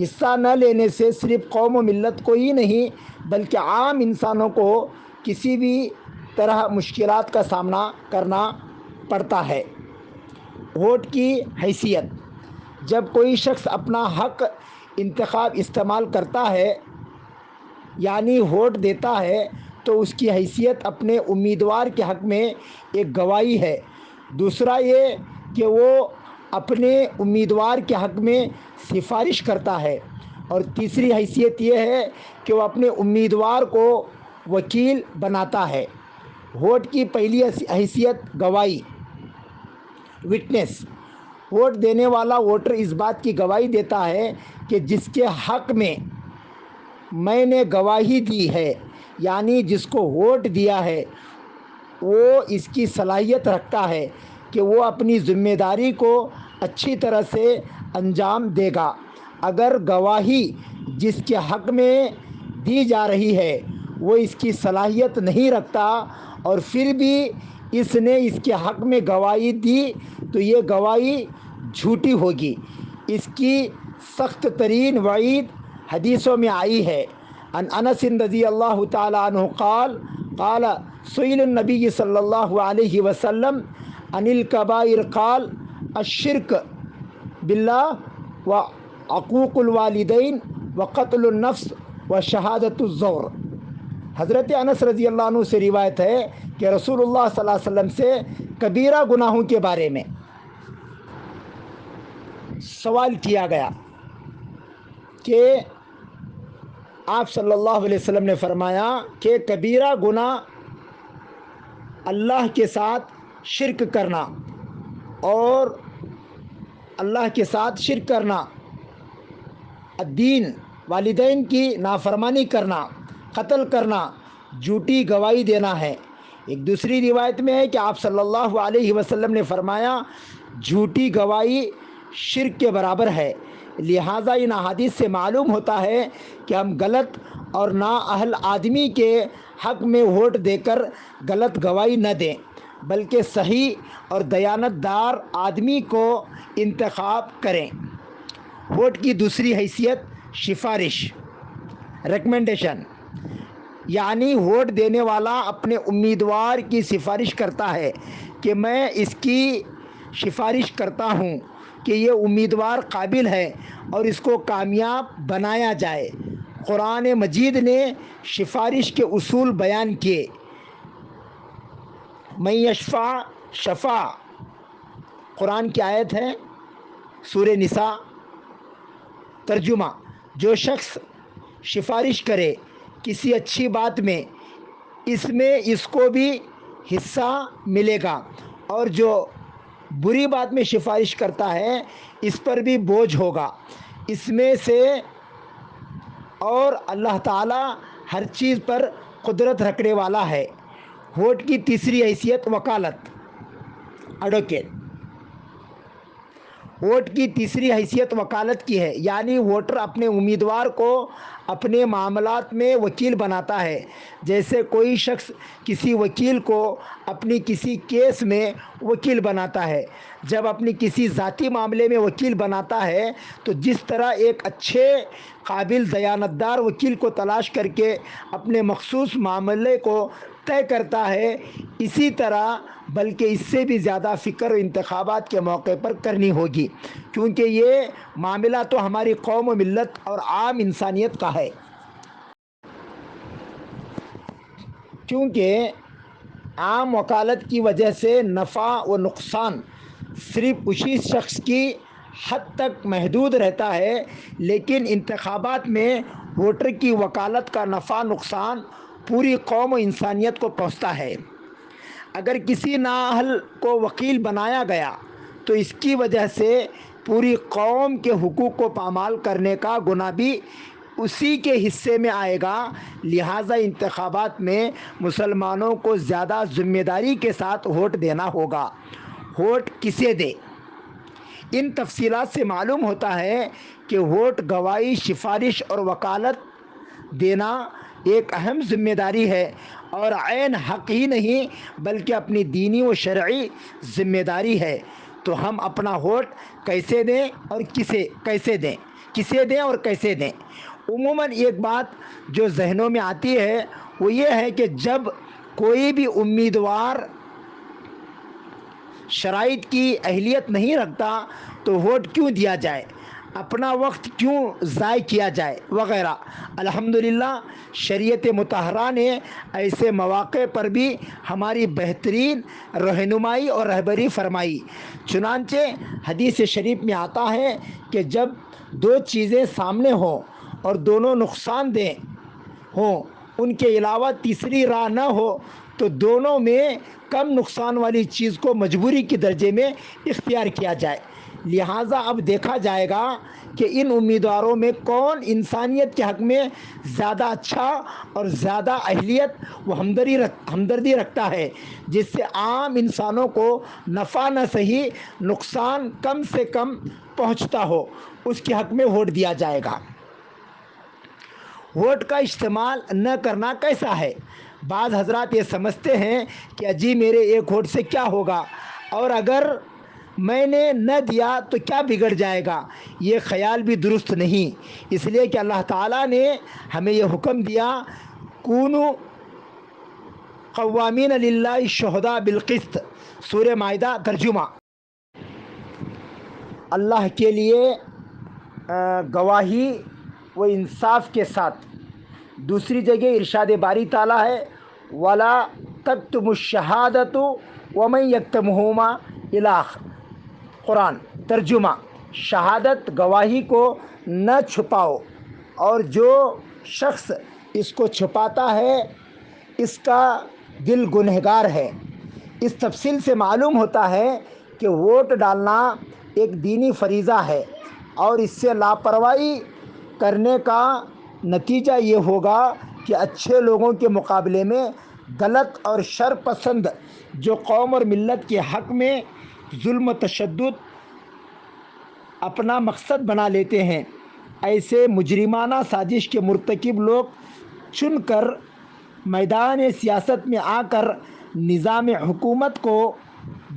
حصہ نہ لینے سے صرف قوم و ملت کو ہی نہیں بلکہ عام انسانوں کو کسی بھی طرح مشکلات کا سامنا کرنا پڑتا ہے۔ ووٹ کی حیثیت: جب کوئی شخص اپنا حق انتخاب استعمال کرتا ہے یعنی ووٹ دیتا ہے تو اس کی حیثیت اپنے امیدوار کے حق میں ایک گواہی ہے۔ دوسرا یہ کہ وہ اپنے امیدوار کے حق میں سفارش کرتا ہے، اور تیسری حیثیت یہ ہے کہ وہ اپنے امیدوار کو وکیل بناتا ہے۔ ووٹ کی پہلی حیثیت گواہی، وٹنس: ووٹ دینے والا ووٹر اس بات کی گواہی دیتا ہے کہ جس کے حق میں نے گواہی دی ہے یعنی جس کو ووٹ دیا ہے وہ اس کی صلاحیت رکھتا ہے کہ وہ اپنی ذمہ داری کو اچھی طرح سے انجام دے گا۔ اگر گواہی جس کے حق میں دی جا رہی ہے وہ اس کی صلاحیت نہیں رکھتا اور پھر بھی اس نے اس کے حق میں گواہی دی تو یہ گواہی جھوٹی ہوگی۔ اس کی سخت ترین وعید حدیثوں میں آئی ہے۔ عن انس رضی اللہ تعالی عنہ قال قال سئل النبی صلی اللہ علیہ وسلم عن الکبائر قال الشرک باللہ وعقوق الوالدین وقتل النفس وشہادۃ الزور۔ حضرت انس رضی اللہ عنہ سے روایت ہے کہ رسول اللہ صلی اللہ علیہ وسلم سے کبیرہ گناہوں کے بارے میں سوال کیا گیا کہ آپ صلی اللہ علیہ وسلم نے فرمایا کہ کبیرہ گناہ اللہ کے ساتھ شرک کرنا اور اللہ کے ساتھ شرک کرنا، الدین والدین کی نافرمانی کرنا، قتل کرنا، جھوٹی گواہی دینا ہے۔ ایک دوسری روایت میں ہے کہ آپ صلی اللہ علیہ وسلم نے فرمایا جھوٹی گواہی شرک کے برابر ہے۔ لہٰذا ان احادیث سے معلوم ہوتا ہے کہ ہم غلط اور نااہل آدمی کے حق میں ووٹ دے کر غلط گواہی نہ دیں بلکہ صحیح اور دیانت دار آدمی کو انتخاب کریں۔ ووٹ کی دوسری حیثیت سفارش، ریکمنڈیشن، یعنی ووٹ دینے والا اپنے امیدوار کی سفارش کرتا ہے کہ میں اس کی سفارش کرتا ہوں کہ یہ امیدوار قابل ہے اور اس کو کامیاب بنایا جائے۔ قرآن مجید نے سفارش کے اصول بیان کیے۔ من یشفع شفع، قرآن کی آیت ہے، سورہ نساء۔ ترجمہ: جو شخص سفارش کرے کسی اچھی بات میں اس کو بھی حصہ ملے گا، اور جو بری بات میں سفارش کرتا ہے اس پر بھی بوجھ ہوگا اس میں سے، اور اللہ تعالیٰ ہر چیز پر قدرت رکھنے والا ہے۔ ووٹ کی تیسری حیثیت وکالت، ایڈوکیٹ۔ ووٹ کی تیسری حیثیت وکالت کی ہے، یعنی ووٹر اپنے امیدوار کو اپنے معاملات میں وکیل بناتا ہے۔ جیسے کوئی شخص کسی وکیل کو اپنی کسی کیس میں وکیل بناتا ہے۔ جب اپنی کسی ذاتی معاملے میں وکیل بناتا ہے تو جس طرح ایک اچھے قابل دیانتدار وکیل کو تلاش کر کے اپنے مخصوص معاملے کو طے کرتا ہے، اسی طرح بلکہ اس سے بھی زیادہ فکر انتخابات کے موقع پر کرنی ہوگی، کیونکہ یہ معاملہ تو ہماری قوم و ملت اور عام انسانیت کا ہے۔ کیونکہ عام وکالت کی وجہ سے نفع و نقصان صرف اسی شخص کی حد تک محدود رہتا ہے، لیکن انتخابات میں ووٹر کی وکالت کا نفع نقصان پوری قوم و انسانیت کو پہنچتا ہے۔ اگر کسی نااہل کو وکیل بنایا گیا تو اس کی وجہ سے پوری قوم کے حقوق کو پامال کرنے کا گناہ بھی اسی کے حصے میں آئے گا۔ لہٰذا انتخابات میں مسلمانوں کو زیادہ ذمہ داری کے ساتھ ووٹ دینا ہوگا۔ ووٹ کسے دے؟ ان تفصیلات سے معلوم ہوتا ہے کہ ووٹ گواہی، سفارش اور وکالت دینا ایک اہم ذمہ داری ہے، اور عین حق ہی نہیں بلکہ اپنی دینی و شرعی ذمہ داری ہے۔ تو ہم اپنا ووٹ کیسے دیں اور کسے دیں اور کیسے دیں؟ عموماً ایک بات جو ذہنوں میں آتی ہے وہ یہ ہے کہ جب کوئی بھی امیدوار شرائط کی اہلیت نہیں رکھتا تو ووٹ کیوں دیا جائے، اپنا وقت کیوں ضائع کیا جائے وغیرہ۔ الحمدللہ شریعت مطہرہ نے ایسے مواقع پر بھی ہماری بہترین رہنمائی اور رہبری فرمائی۔ چنانچہ حدیث شریف میں آتا ہے کہ جب دو چیزیں سامنے ہوں اور دونوں نقصان دہ ہوں، ان کے علاوہ تیسری راہ نہ ہو تو دونوں میں کم نقصان والی چیز کو مجبوری کے درجے میں اختیار کیا جائے۔ لہٰذا اب دیکھا جائے گا کہ ان امیدواروں میں کون انسانیت کے حق میں زیادہ اچھا اور زیادہ اہلیت و ہمدردی رکھتا ہے، جس سے عام انسانوں کو نفع نہ صحیح نقصان کم سے کم پہنچتا ہو، اس کے حق میں ووٹ دیا جائے گا۔ ووٹ کا استعمال نہ کرنا کیسا ہے؟ بعض حضرات یہ سمجھتے ہیں کہ اجی میرے ایک ووٹ سے کیا ہوگا، اور اگر میں نے نہ دیا تو کیا بگڑ جائے گا۔ یہ خیال بھی درست نہیں، اس لیے کہ اللہ تعالیٰ نے ہمیں یہ حکم دیا، کونوا قوامین للہ شہداء بالقسط، سورہ مائدہ ترجمہ۔ اللہ کے لیے گواہی و انصاف کے ساتھ۔ دوسری جگہ ارشاد باری تعالیٰ ہے، وَلَا تَكْتُمُوا الشَّهَادَةُ وَمَن يَكْتُمْهُمَا إِلَىٰ قرآن ترجمہ۔ شہادت گواہی کو نہ چھپاؤ، اور جو شخص اس کو چھپاتا ہے اس کا دل گنہگار ہے۔ اس تفصیل سے معلوم ہوتا ہے کہ ووٹ ڈالنا ایک دینی فریضہ ہے، اور اس سے لاپرواہی کرنے کا نتیجہ یہ ہوگا کہ اچھے لوگوں کے مقابلے میں غلط اور شر پسند جو قوم اور ملت کے حق میں ظلم و تشدد اپنا مقصد بنا لیتے ہیں، ایسے مجرمانہ سازش کے مرتکب لوگ چن کر میدان سیاست میں آ کر نظام حکومت کو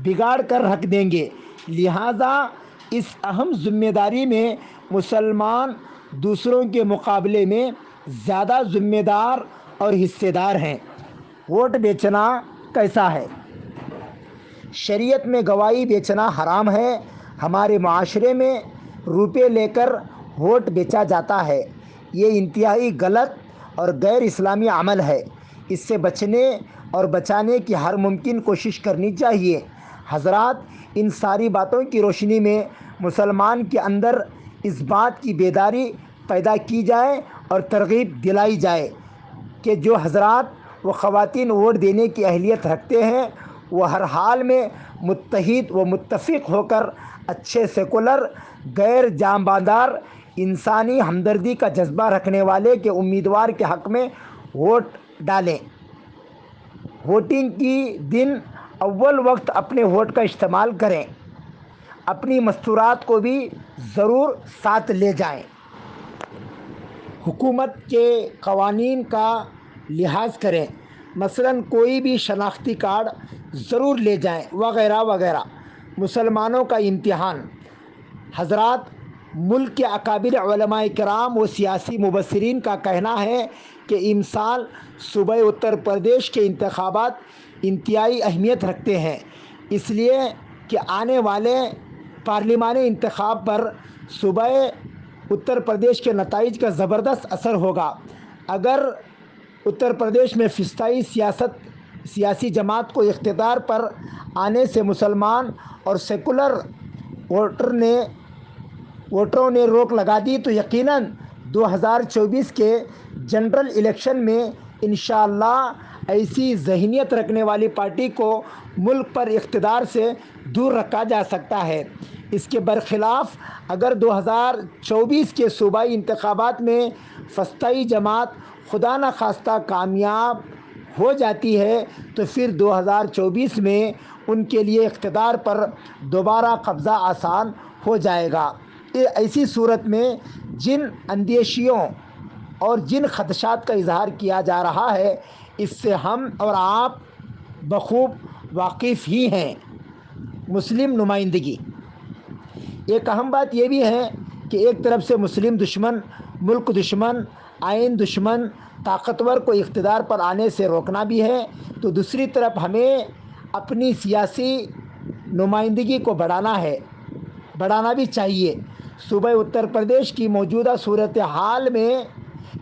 بگاڑ کر رکھ دیں گے۔ لہٰذا اس اہم ذمہ داری میں مسلمان دوسروں کے مقابلے میں زیادہ ذمہ دار اور حصے دار ہیں۔ ووٹ بیچنا کیسا ہے؟ شریعت میں گواہی بیچنا حرام ہے۔ ہمارے معاشرے میں روپے لے کر ووٹ بیچا جاتا ہے، یہ انتہائی غلط اور غیر اسلامی عمل ہے۔ اس سے بچنے اور بچانے کی ہر ممکن کوشش کرنی چاہیے۔ حضرات، ان ساری باتوں کی روشنی میں مسلمان کے اندر اس بات کی بیداری پیدا کی جائے اور ترغیب دلائی جائے کہ جو حضرات و خواتین ووٹ دینے کی اہلیت رکھتے ہیں وہ ہر حال میں متحد و متفق ہو کر اچھے سیکولر، غیر جانبدار، انسانی ہمدردی کا جذبہ رکھنے والے کے امیدوار کے حق میں ووٹ ڈالیں۔ ووٹنگ کی دن اول وقت اپنے ووٹ کا استعمال کریں۔ اپنی مستورات کو بھی ضرور ساتھ لے جائیں۔ حکومت کے قوانین کا لحاظ کریں، مثلاً کوئی بھی شناختی کارڈ ضرور لے جائیں وغیرہ وغیرہ۔ مسلمانوں کا امتحان۔ حضرات، ملک کے اکابر علماء کرام و سیاسی مبصرین کا کہنا ہے کہ امسال صوبہ اتر پردیش کے انتخابات انتہائی اہمیت رکھتے ہیں، اس لیے کہ آنے والے پارلیمانی انتخاب پر صوبہ اتر پردیش کے نتائج کا زبردست اثر ہوگا۔ اگر اتر پردیش میں فسطائی سیاسی جماعت کو اقتدار پر آنے سے مسلمان اور سیکولر ووٹروں نے روک لگا دی تو یقیناً 2024 کے جنرل الیکشن میں انشاءاللہ ایسی ذہنیت رکھنے والی پارٹی کو ملک پر اقتدار سے دور رکھا جا سکتا ہے۔ اس کے برخلاف اگر 2024 کے صوبائی انتخابات میں فسطائی جماعت خدا نخواستہ کامیاب ہو جاتی ہے تو پھر 2024 میں ان کے لیے اقتدار پر دوبارہ قبضہ آسان ہو جائے گا۔ ایسی صورت میں جن اندیشیوں اور جن خدشات کا اظہار کیا جا رہا ہے اس سے ہم اور آپ بخوب واقف ہی ہیں۔ مسلم نمائندگی۔ ایک اہم بات یہ بھی ہے کہ ایک طرف سے مسلم دشمن، ملک دشمن، آئین دشمن، طاقتور کو اقتدار پر آنے سے روکنا بھی ہے، تو دوسری طرف ہمیں اپنی سیاسی نمائندگی کو بڑھانا بھی چاہیے۔ صوبہ اتر پردیش کی موجودہ صورتحال میں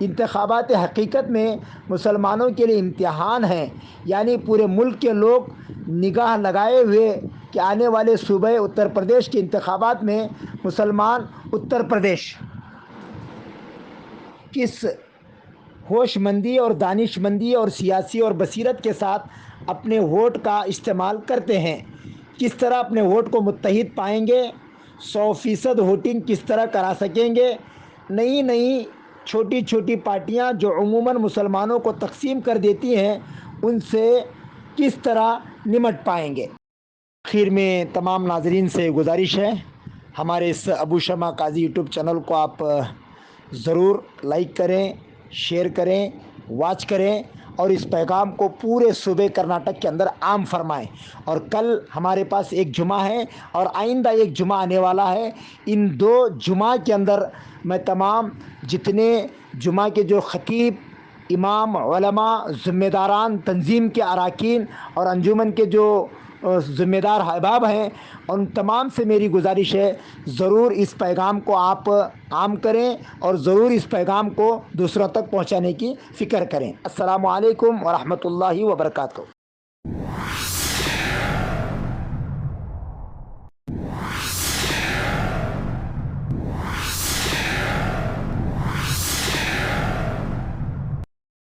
انتخابات حقیقت میں مسلمانوں کے لیے امتحان ہیں، یعنی پورے ملک کے لوگ نگاہ لگائے ہوئے کہ آنے والے صوبہ اتر پردیش کے انتخابات میں مسلمان اتر پردیش کس ہوش مندی اور دانش مندی اور سیاسی اور بصیرت کے ساتھ اپنے ووٹ کا استعمال کرتے ہیں، کس طرح اپنے ووٹ کو متحد پائیں گے، 100% ووٹنگ کس طرح کرا سکیں گے، نئی چھوٹی چھوٹی پارٹیاں جو عموماً مسلمانوں کو تقسیم کر دیتی ہیں، ان سے کس طرح نمٹ پائیں گے۔ آخر میں تمام ناظرین سے گزارش ہے، ہمارے اس ابو شمع قاضی یوٹیوب چینل کو آپ ضرور لائک کریں، شیئر کریں، واچ کریں، اور اس پیغام کو پورے صوبے کرناٹک کے اندر عام فرمائیں۔ اور کل ہمارے پاس ایک جمعہ ہے اور آئندہ ایک جمعہ آنے والا ہے، ان 2 جمعہ کے اندر میں تمام جتنے جمعہ کے جو خطیب، امام، علماء، ذمہ داران، تنظیم کے اراکین اور انجمن کے جو ذمہ دار احباب ہیں، ان تمام سے میری گزارش ہے، ضرور اس پیغام کو آپ عام کریں اور ضرور اس پیغام کو دوسروں تک پہنچانے کی فکر کریں۔ السلام علیکم ورحمۃ اللہ وبرکاتہ۔